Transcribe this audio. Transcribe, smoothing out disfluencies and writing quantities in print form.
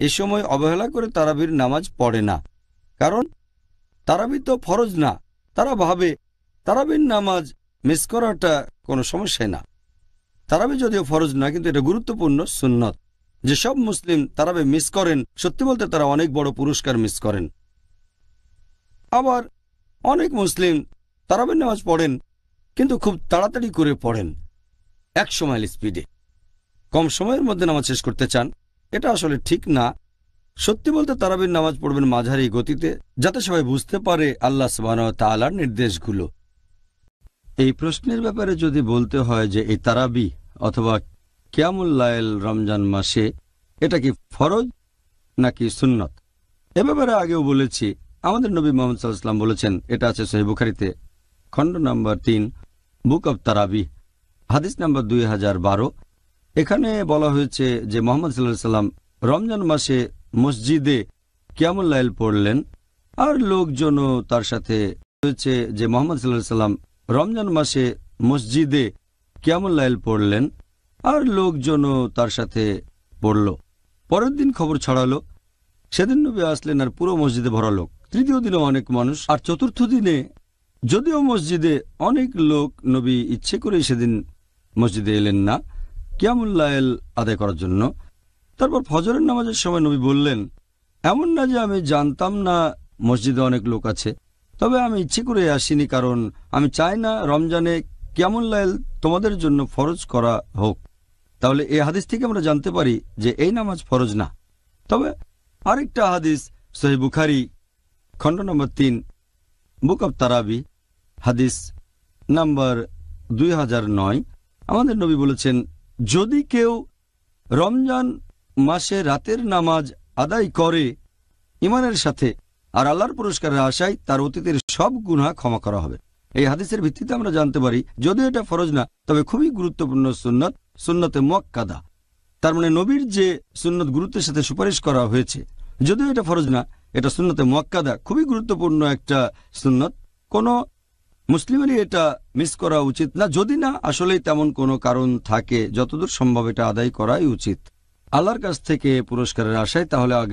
এ সময় অবহেলা করে তারাবির নামাজ পড়ে না, কারণ তারাবি তো ফরজ না। তারা ভাবে তারাবির নামাজ মিস করাটা কোনো সমস্যাই না। তারাবি যদিও ফরজ না, কিন্তু এটা গুরুত্বপূর্ণ সুন্নত। যেসব মুসলিম তারাবি মিস করেন, সত্যি বলতে তারা অনেক বড় পুরস্কার মিস করেন। আবার অনেক মুসলিম তারাবির নামাজ পড়েন, কিন্তু খুব তাড়াতাড়ি করে পড়েন, 100 মাইল স্পিডে, কম সময়ের মধ্যে নামাজ শেষ করতে চান। এটা আসলে ঠিক না। সত্যি বলতে তারাবির নামাজ পড়বেন মাঝারি গতিতে, যাতে সবাই বুঝতে পারে আল্লাহ সুবহানাহু ওয়া তাআলার নির্দেশগুলো। এই প্রশ্নের ব্যাপারে যদি বলতে হয় যে এই তারাবি অথবা কিয়ামুল লাইল রমজান মাসে এটা কি ফরজ নাকি সুন্নত, এ ব্যাপারে আগেও বলেছি। আমাদের নবী মুহাম্মদ সাল্লাল্লাহু আলাইহি ওয়াসাল্লাম বলেছেন, এটা আছে সহিহ বুখারীতে, খণ্ড নম্বর 3, বুক অব তারাবি, হাদিস নম্বর 2012। এখানে বলা হয়েছে যে মুহাম্মদ সাল্লাল্লাহু আলাইহি ওয়াসাল্লাম রমজান মাসে মসজিদে কিয়ামুল লাইল পড়লেন, আর লোকজনও তার সাথে হয়েছে যে মুহাম্মদ সাল্লাল্লাহু আলাইহি ওয়াসাল্লাম রমজান মাসে মসজিদে কিয়ামুল লাইল পড়লেন, আর লোকজনও তার সাথে পড়ল। পরের দিন খবর ছড়ালো, সেদিন নবী আসলেন আর পুরো মসজিদে ভরা লোক। তৃতীয় দিনে অনেক মানুষ, আর চতুর্থ দিনে যদিও মসজিদে অনেক লোক, নবী ইচ্ছে করে সেদিন মসজিদে এলেন না কিয়ামুল লাইল আদায় করার জন্য। তারপর ফজরের নামাজের সময় নবী বললেন, এমন না যে আমি জানতাম না মসজিদে অনেক লোক আছে, তবে আমি ইচ্ছে করে আসিনি, কারণ আমি চাই না রমজানে কিয়ামুল লাইল তোমাদের জন্য ফরজ করা হোক। তাহলে এই হাদিস থেকে আমরা জানতে পারি যে এই নামাজ ফরজ না। তবে আরেকটা হাদিস সহিহ বুখারী, খণ্ড নম্বর 3, বুক অব তারাবি, হাদিস নাম্বার 2009। আমাদের নবী বলেছেন, যদি কেউ রমজান মাসে রাতের নামাজ আদায় করে ঈমানের সাথে আর আল্লাহর পুরস্কারের আশায়, তার অতীতের সব গুনাহ ক্ষমা করা হবে। এই হাদিসের ভিত্তিতে আমরা জানতে পারি, যদিও এটা ফরজ না, তবে খুবই গুরুত্বপূর্ণ সুন্নত, সুন্নতে মুআক্কাদা। তার মানে নবীর যে সুন্নত গুরুত্বের সাথে সুপারিশ করা হয়েছে, যদিও এটা ফরজ না, এটা সুন্নতে মুআক্কাদা, খুবই গুরুত্বপূর্ণ একটা সুন্নত। কোনো মুসলিমেরই এটা মিস করা উচিত না, যদি না আসলেই তেমন কোনো কারণ থাকে। যতদূর সম্ভব এটা আদায় করাই উচিত আল্লাহর কাছ থেকে পুরস্কারের আশায়। তাহলে আগের